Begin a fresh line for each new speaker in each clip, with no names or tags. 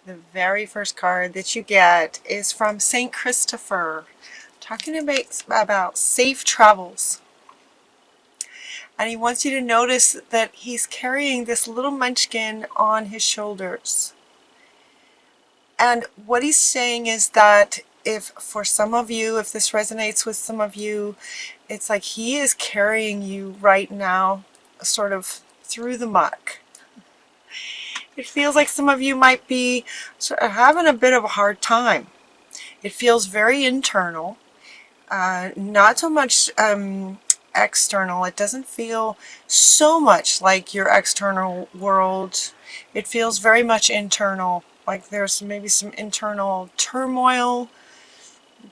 The very first card that you get is from Saint Christopher, talking about safe travels. And he wants you to notice that he's carrying this little munchkin on his shoulders. And what he's saying is that if for some of you, if this resonates with some of you, it's like he is carrying you right now sort of through the muck. It feels like some of you might be sort of having a bit of a hard time. It feels very internal, not so much external. It doesn't feel so much like your external world. It feels very much internal, like there's maybe some internal turmoil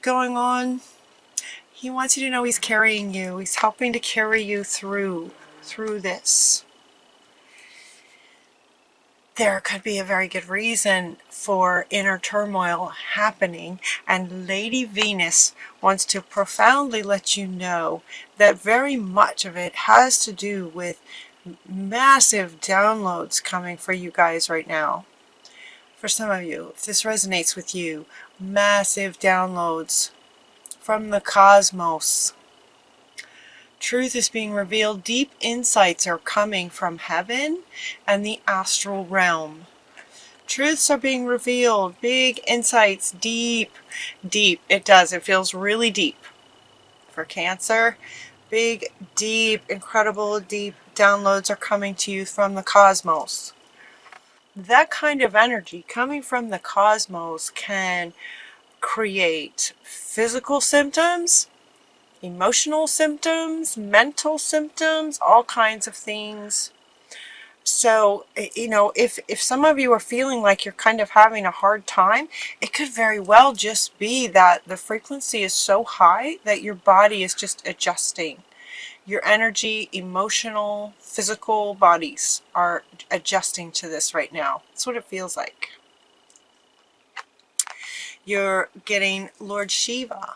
going on. He wants you to know he's carrying you. He's helping to carry you through this. There could be a very good reason for inner turmoil happening, and Lady Venus wants to profoundly let you know that very much of it has to do with massive downloads coming for you guys right now. For some of you, if this resonates with you, massive downloads from the cosmos. Truth is being revealed. Deep insights are coming from heaven and the astral realm. Truths are being revealed. Big insights. Deep. It does. It feels really deep. For Cancer, big, deep, incredible, deep downloads are coming to you from the cosmos. That kind of energy coming from the cosmos can create physical symptoms, emotional symptoms, mental symptoms, all kinds of things. So, if some of you are feeling like you're kind of having a hard time, it could very well just be that the frequency is so high that your body is just adjusting. Your energy, emotional, physical bodies are adjusting to this right now. That's what it feels like. You're getting Lord Shiva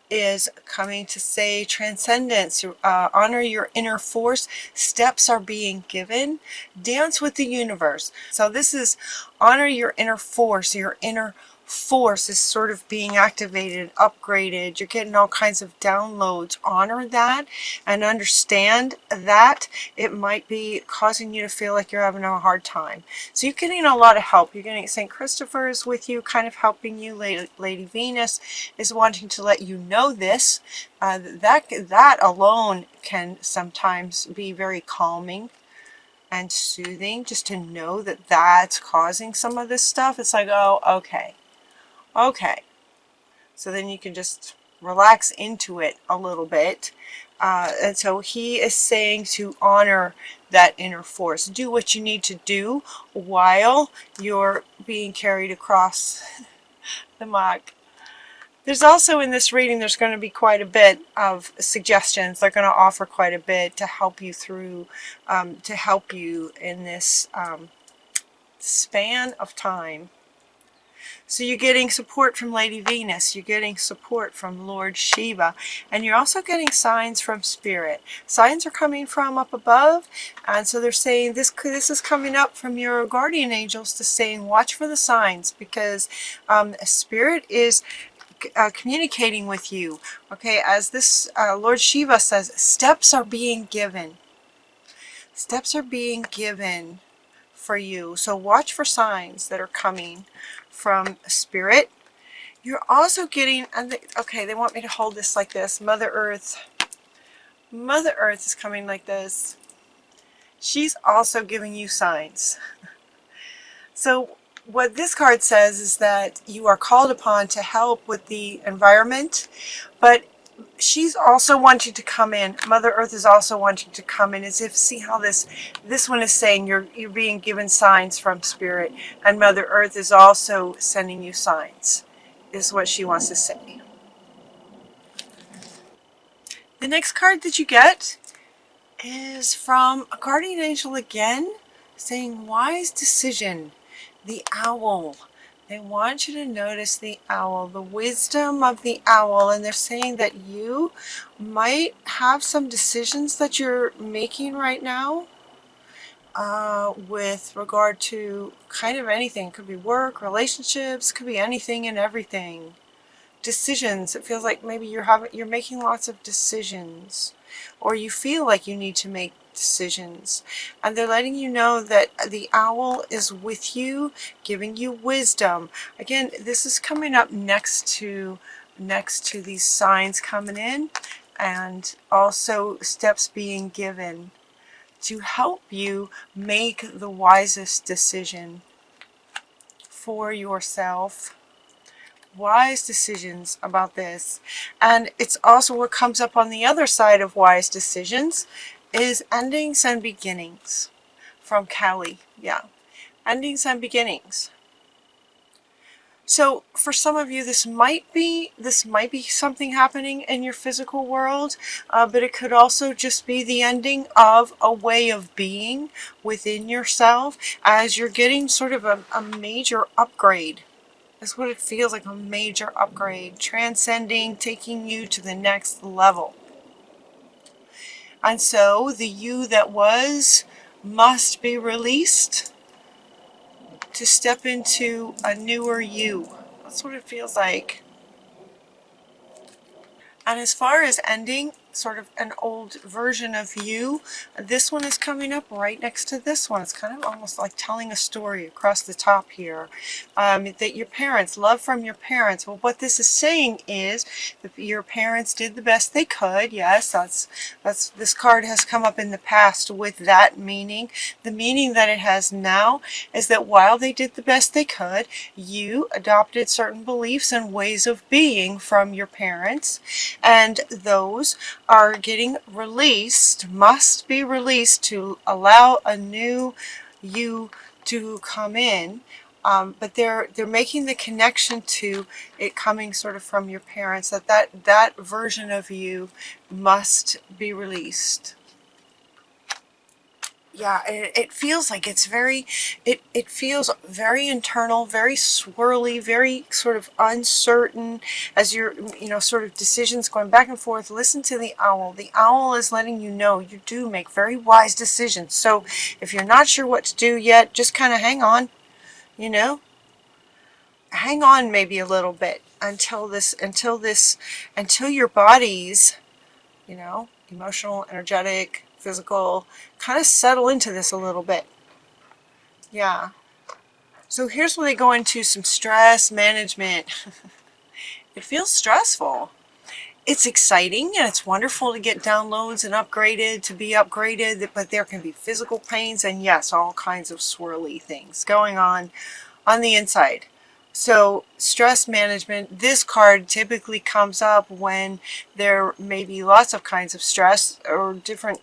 is coming to say transcendence, honor your inner force, steps are being given, dance with the universe. So this is honor your inner force. Your inner force is sort of being activated, upgraded. You're getting all kinds of downloads. Honor that and understand that it might be causing you to feel like you're having a hard time. So you're getting a lot of help. You're getting St. Christopher's with you, kind of helping you. Lady Venus is wanting to let you know this. That alone can sometimes be very calming and soothing, just to know that that's causing some of this stuff. It's like, oh, okay. So then you can just relax into it a little bit. And so he is saying to honor that inner force. Do what you need to do while you're being carried across the muck. There's also in this reading, there's going to be quite a bit of suggestions. They're going to offer quite a bit to help you through, to help you in this span of time. So you're getting support from Lady Venus, you're getting support from Lord Shiva, and you're also getting signs from Spirit. Signs are coming from up above, and so they're saying this is coming up from your guardian angels to saying watch for the signs, because Spirit is communicating with you. Okay, as this Lord Shiva says, steps are being given. Steps are being given for you. So watch for signs that are coming from Spirit. You're also getting, okay, they want me to hold this like this. Mother Earth is coming like this. She's also giving you signs. So what this card says is that you are called upon to help with the environment, but she's also wanting to come in. Mother Earth is also wanting to come in, as if, see how this one is saying you're being given signs from Spirit, and Mother Earth is also sending you signs, is what she wants to say. The next card that you get is from a guardian angel again, saying wise decision, the owl. They want you to notice the owl, the wisdom of the owl, and they're saying that you might have some decisions that you're making right now, with regard to kind of anything. It could be work, relationships, could be anything and everything. Decisions. It feels like maybe you're making lots of decisions, or you feel like you need to make decisions, and they're letting you know that the owl is with you, giving you wisdom. Again, this is coming up next to these signs coming in, and also steps being given to help you make the wisest decision for yourself. Wise decisions about this. And it's also what comes up on the other side of wise decisions is endings and beginnings from Callie. Yeah, endings and beginnings. So for some of you, this might be something happening in your physical world, but it could also just be the ending of a way of being within yourself as you're getting sort of a major upgrade. That's what it feels like, a major upgrade, transcending, taking you to the next level. And so the you that was must be released to step into a newer you. That's what it feels like. And as far as ending sort of an old version of you, this one is coming up right next to this one. It's kind of almost like telling a story across the top here. That your parents, love from your parents. Well, what this is saying is that your parents did the best they could. Yes, that's this card has come up in the past with that meaning. The meaning that it has now is that while they did the best they could, you adopted certain beliefs and ways of being from your parents, and those are getting released, must be released to allow a new you to come in. But they're making the connection to it coming sort of from your parents, that version of you must be released. Yeah, it feels like it's very, it feels very internal, very swirly, very sort of uncertain as you're, sort of decisions going back and forth. Listen to the owl. The owl is letting you know you do make very wise decisions. So if you're not sure what to do yet, just kind of hang on, hang on maybe a little bit until your body's, emotional, energetic, physical, kind of settle into this a little bit. Yeah. So here's where they go into some stress management. It feels stressful. It's exciting and it's wonderful to get downloads and to be upgraded, but there can be physical pains and yes, all kinds of swirly things going on the inside. So stress management, this card typically comes up when there may be lots of kinds of stress or different,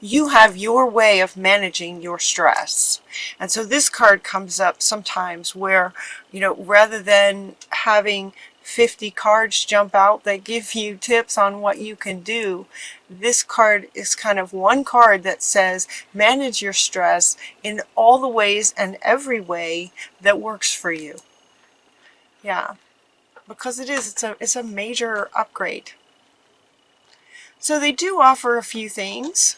you have your way of managing your stress. And so this card comes up sometimes where, rather than having 50 cards jump out that give you tips on what you can do, this card is kind of one card that says manage your stress in all the ways and every way that works for you. Yeah, because it's a major upgrade. So they do offer a few things.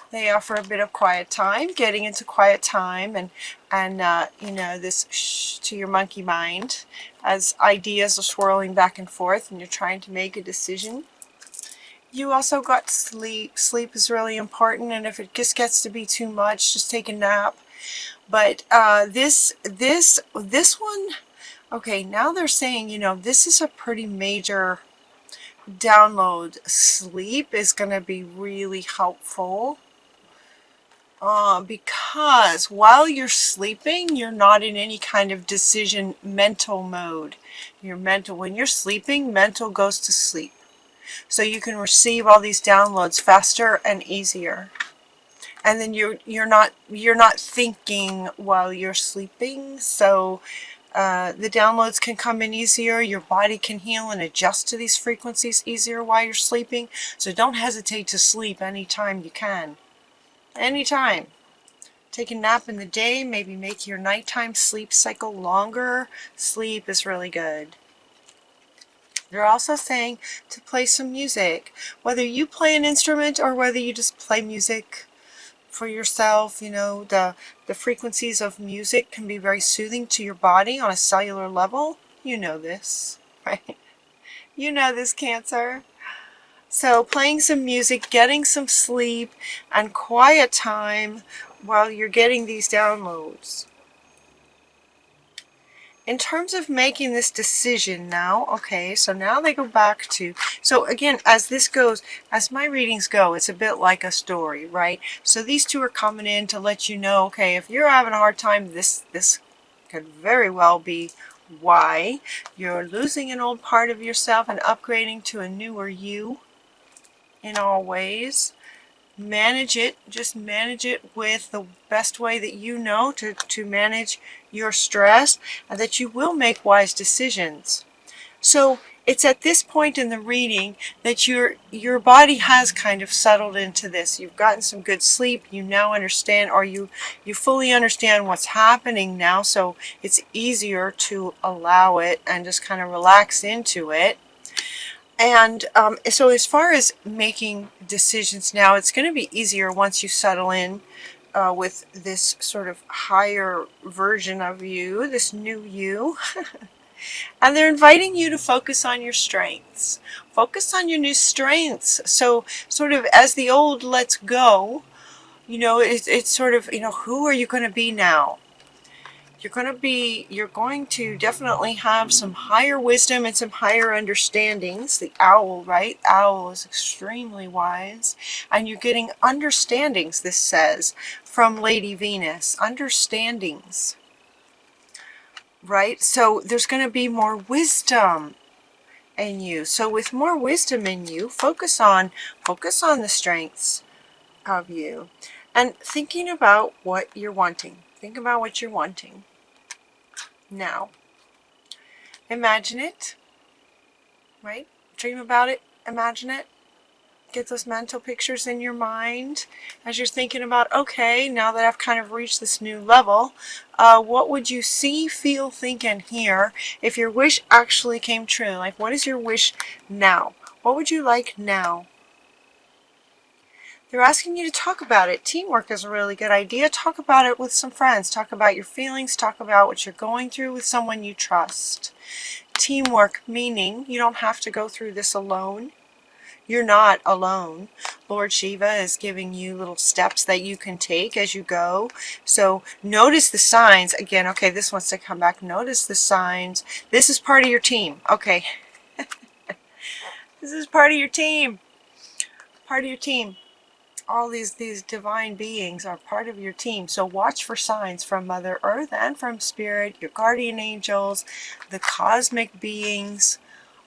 They offer a bit of quiet time, getting into quiet time, and this shh to your monkey mind as ideas are swirling back and forth and you're trying to make a decision. You also got sleep. Sleep is really important, and if it just gets to be too much, just take a nap. But this one, okay, now they're saying, this is a pretty major download. Sleep is going to be really helpful. Because while you're sleeping, you're not in any kind of decision mental mode. When you're sleeping, mental goes to sleep. So you can receive all these downloads faster and easier. And then you're not thinking while you're sleeping. So the downloads can come in easier. Your body can heal and adjust to these frequencies easier while you're sleeping. So don't hesitate to sleep anytime you can. Anytime. Take a nap in the day, maybe make your nighttime sleep cycle longer. Sleep is really good. They're also saying to play some music. Whether you play an instrument or whether you just play music, for yourself. You know, the frequencies of music can be very soothing to your body on a cellular level. You know this, right? You know this, Cancer. So playing some music, getting some sleep, and quiet time while you're getting these downloads. In terms of making this decision now, okay, so now they go back to, so again, as this goes, as my readings go, it's a bit like a story, right? So these two are coming in to let you know, okay, if you're having a hard time, this could very well be why. You're losing an old part of yourself and upgrading to a newer you in all ways. Manage it, just manage it with the best way that you know to manage your stress, and that you will make wise decisions. So it's at this point in the reading that your body has kind of settled into this. You've gotten some good sleep, you now understand, or you fully understand what's happening now, so it's easier to allow it and just kind of relax into it. And so as far as making decisions now, it's going to be easier once you settle in with this sort of higher version of you, this new you. And they're inviting you to focus on your strengths. Focus on your new strengths. So sort of as the old lets go, you know, it's sort of, you know, who are you going to be now? You're going to definitely have some higher wisdom and some higher understandings. The owl, right? Owl is extremely wise. And you're getting understandings, this says, from Lady Venus. Understandings, right? So there's going to be more wisdom in you. So with more wisdom in you, focus on the strengths of you. And thinking about what you're wanting. Think about what you're wanting. Now, imagine it, right? Dream about it, imagine it. Get those mental pictures in your mind as you're thinking about, okay, now that I've kind of reached this new level, what would you see, feel, think, and hear if your wish actually came true? Like, what is your wish now? What would you like now? They're asking you to talk about it. Teamwork is a really good idea. Talk about it with some friends. Talk about your feelings. Talk about what you're going through with someone you trust. Teamwork, meaning you don't have to go through this alone. You're not alone. Lord Shiva is giving you little steps that you can take as you go. So notice the signs. Again, okay, this wants to come back. Notice the signs. This is part of your team. Okay. This is part of your team. Part of your team. All these divine beings are part of your team. So watch for signs from Mother Earth and from Spirit, your guardian angels, the cosmic beings.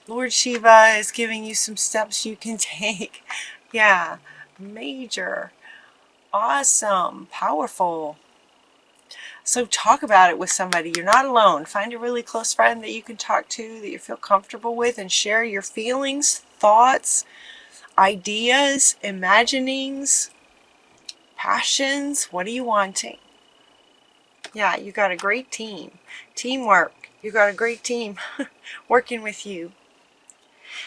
Lord Shiva is giving you some steps you can take. Yeah, major, awesome, powerful. So talk about it with somebody. You're not alone. Find a really close friend that you can talk to, that you feel comfortable with, and share your feelings, thoughts, ideas, imaginings, passions. What are you wanting? Yeah, you got a great team. Teamwork. You got a great team working with you.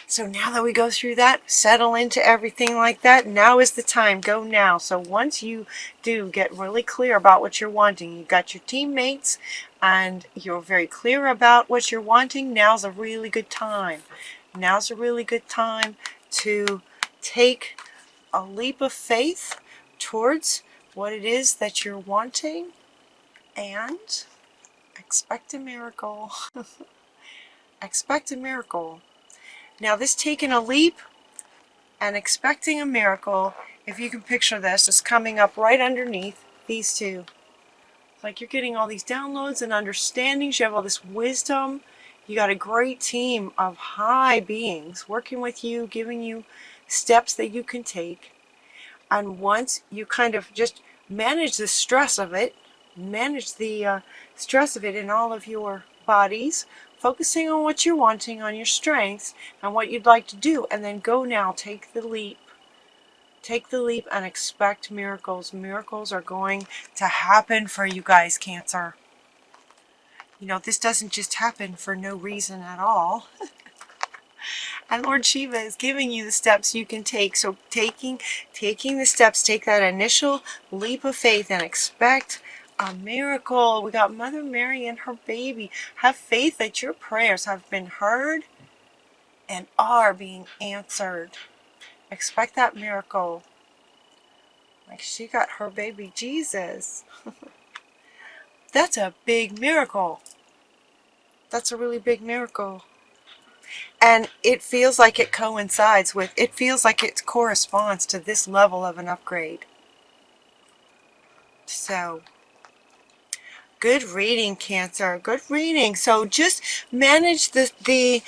So now that we go through that, settle into everything like that, now is the time. Go now. So once you do get really clear about what you're wanting, you've got your teammates and you're very clear about what you're wanting, now's a really good time. Now's a really good time to take a leap of faith towards what it is that you're wanting and expect a miracle. Expect a miracle. Now this taking a leap and expecting a miracle, if you can picture this, is coming up right underneath these two. Like you're getting all these downloads and understandings, you have all this wisdom, you got a great team of high beings working with you, giving you steps that you can take. And once you kind of just manage the stress of it, manage the stress of it in all of your bodies, focusing on what you're wanting, on your strengths, and what you'd like to do, and then go now, take the leap. Take the leap and expect miracles. Miracles are going to happen for you guys, Cancer. You know, this doesn't just happen for no reason at all. And Lord Shiva is giving you the steps you can take. So taking the steps, take that initial leap of faith and expect a miracle. We got Mother Mary and her baby. Have faith that your prayers have been heard and are being answered. Expect that miracle. Like she got her baby Jesus. That's a big miracle. That's a really big miracle. And it feels like it coincides with, it feels like it corresponds to this level of an upgrade. So, good reading, Cancer. Good reading. So just manage the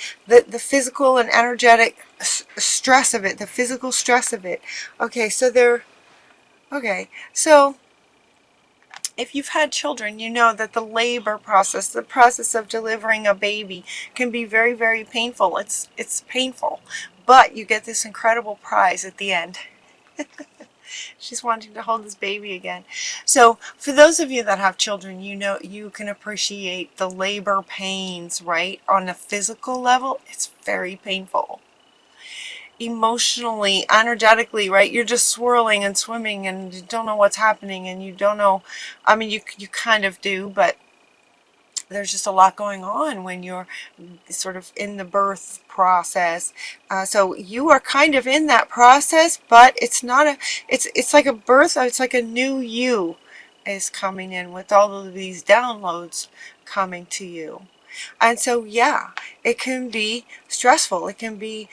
physical and energetic stress of it, the physical stress of it. Okay, so if you've had children, you know that the labor process, the process of delivering a baby can be very, very painful. It's painful, but you get this incredible prize at the end. She's wanting to hold this baby again. So for those of you that have children, you know you can appreciate the labor pains, right? On a physical level, it's very painful. Emotionally, energetically, right? You're just swirling and swimming and you don't know what's happening and you don't know. I mean, you kind of do, but there's just a lot going on when you're sort of in the birth process. So you are kind of in that process, but it's not a, it's like a birth, it's like a new you is coming in with all of these downloads coming to you. And so, yeah, it can be stressful. It can be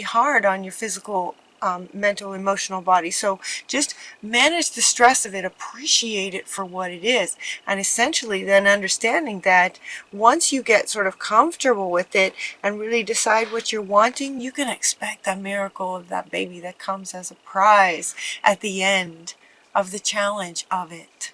hard on your physical, mental, emotional body. So just manage the stress of it, appreciate it for what it is, and essentially then understanding that once you get sort of comfortable with it and really decide what you're wanting, you can expect the miracle of that baby that comes as a prize at the end of the challenge of it.